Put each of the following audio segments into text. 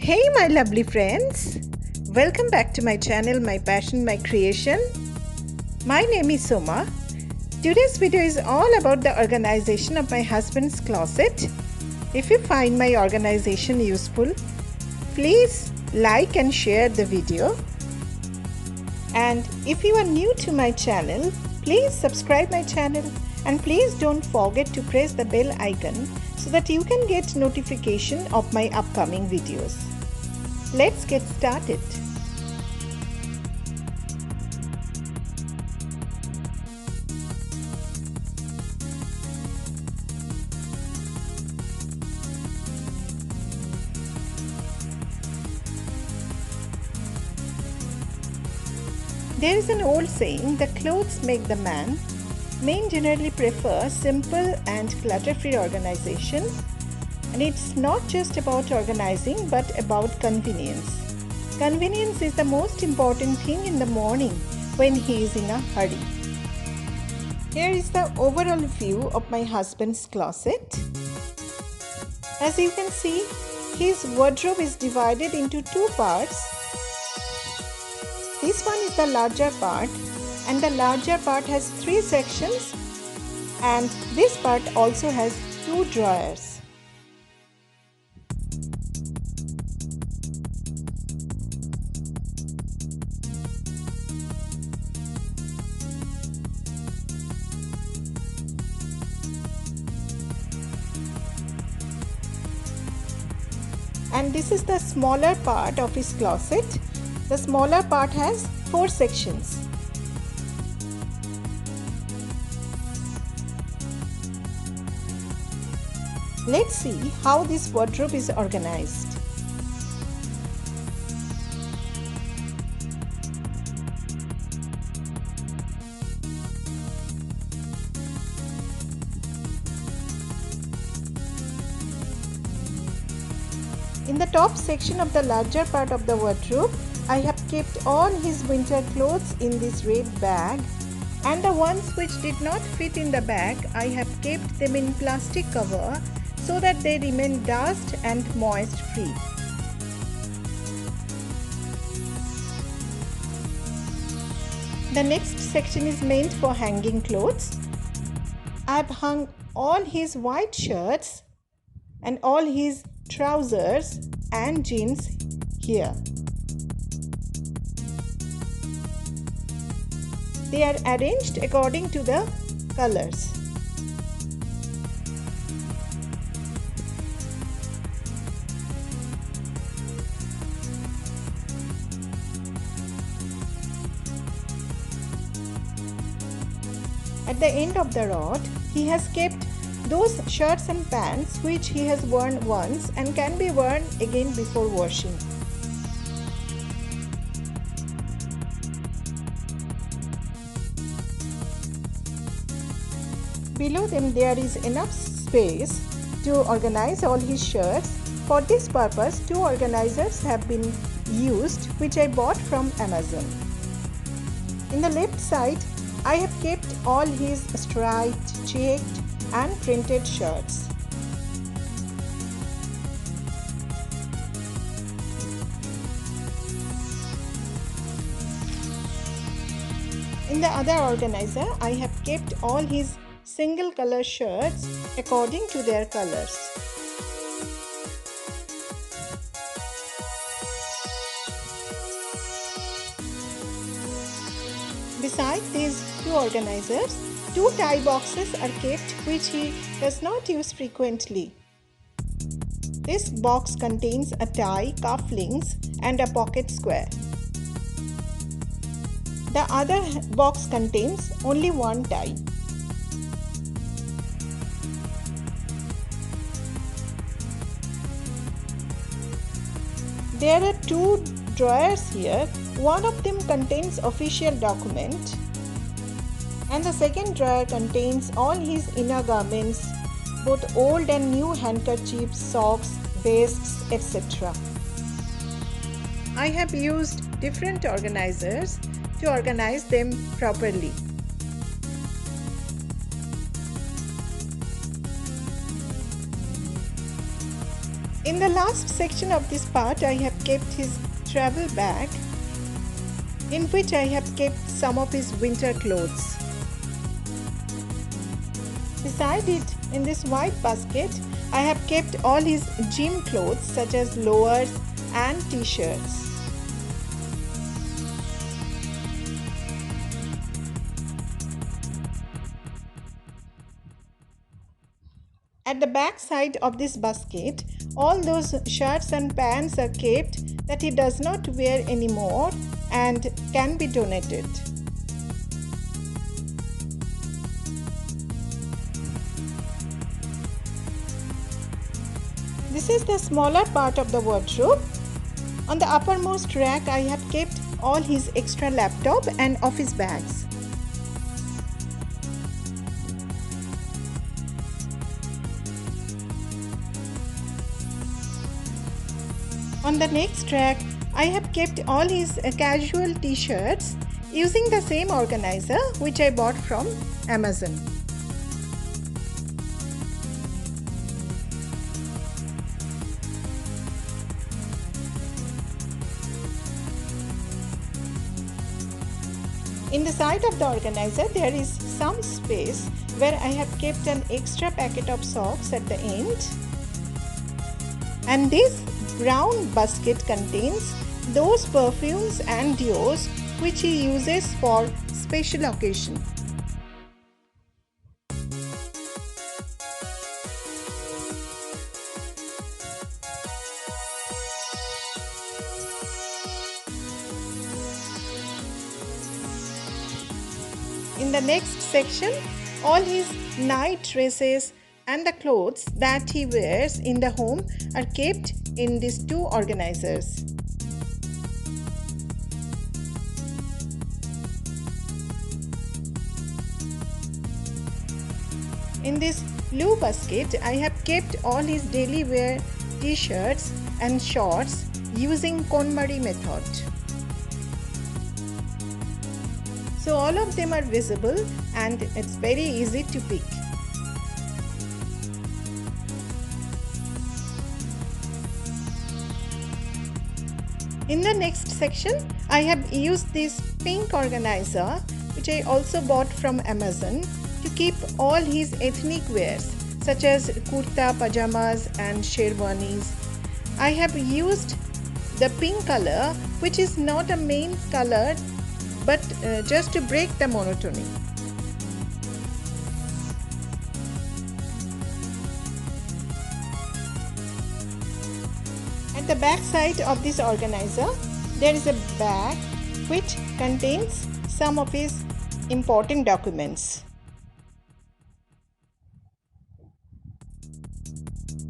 Hey my lovely friends, welcome back to my channel My Passion My Creation. My name is Soma. Today's video is all about the organization of my husband's closet. If you find my organization useful, please like and share the video. And if you are new to my channel, please subscribe my channel and please don't forget to press the bell icon so that you can get notification of my upcoming videos. Let's get started. There is an old saying that clothes make the man. Men generally prefer simple and clutter-free organization, and it's not just about organizing but about convenience. Convenience is the most important thing in the morning when he is in a hurry. Here is the overall view of my husband's closet. As you can see, his wardrobe is divided into two parts. This one is the larger part, and the larger part has 3 sections, and this part also has 2 drawers. And this is the smaller part of his closet. The smaller part has 4 sections. Let's see how this wardrobe is organized. In the top section of the larger part of the wardrobe, I have kept all his winter clothes in this red bag, and the ones which did not fit in the bag, I have kept them in plastic cover so that they remain dust and moist free. The next section is meant for hanging clothes. I have hung all his white shirts and all his trousers and jeans here. They are arranged according to the colors. At the end of the rod, he has kept those shirts and pants which he has worn once and can be worn again before washing. Below them there is enough space to organize all his shirts. For this purpose, 2 organizers have been used which I bought from Amazon. In the left side, I have kept all his striped, checked and printed shirts. In the other organizer, I have kept all his single color shirts according to their colors. Beside these 2 organizers, 2 tie boxes are kept which he does not use frequently. This box contains a tie, cufflinks and a pocket square. The other box contains only 1 tie. There are 2 drawers here. One of them contains official document and the second drawer contains all his inner garments, both old and new handkerchiefs, socks, vests, etc. I have used different organizers to organize them properly. In the last section of this part, I have kept his travel bag, in which I have kept some of his winter clothes. Beside it, in this white basket, I have kept all his gym clothes such as lowers and t-shirts. At the back side of this basket, all those shirts and pants are kept that he does not wear anymore and can be donated. This is the smaller part of the wardrobe. On the uppermost rack, I have kept all his extra laptop and office bags. On the next rack, I have kept all his casual t-shirts using the same organizer which I bought from Amazon. In the side of the organizer, there is some space where I have kept an extra packet of socks at the end. And this brown basket contains those perfumes and deos which he uses for special occasion. In the next section, all his night dresses and the clothes that he wears in the home are kept in these two organizers. In this blue basket, I have kept all his daily wear t-shirts and shorts using KonMari method. So all of them are visible and it's very easy to pick. In the next section, I have used this pink organizer which I also bought from Amazon to keep all his ethnic wears such as kurta, pajamas and sherwanis. I have used the pink color, which is not a main color but just to break the monotony. At the back side of this organizer, there is a bag which contains some of his important documents.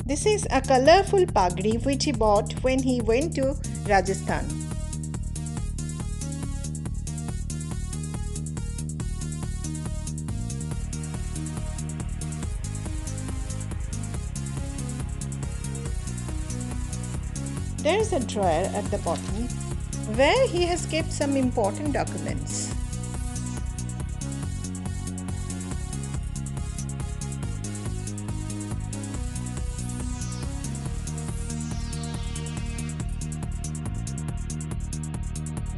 This is a colorful pagri which he bought when he went to Rajasthan. There is a drawer at the bottom where he has kept some important documents.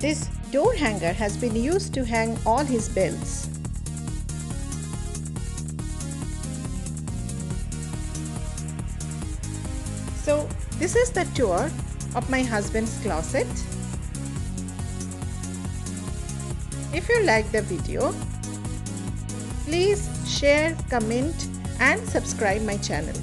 This door hanger has been used to hang all his belts. So this is the tour of my husband's closet. If you like the video, please share, comment and subscribe my channel.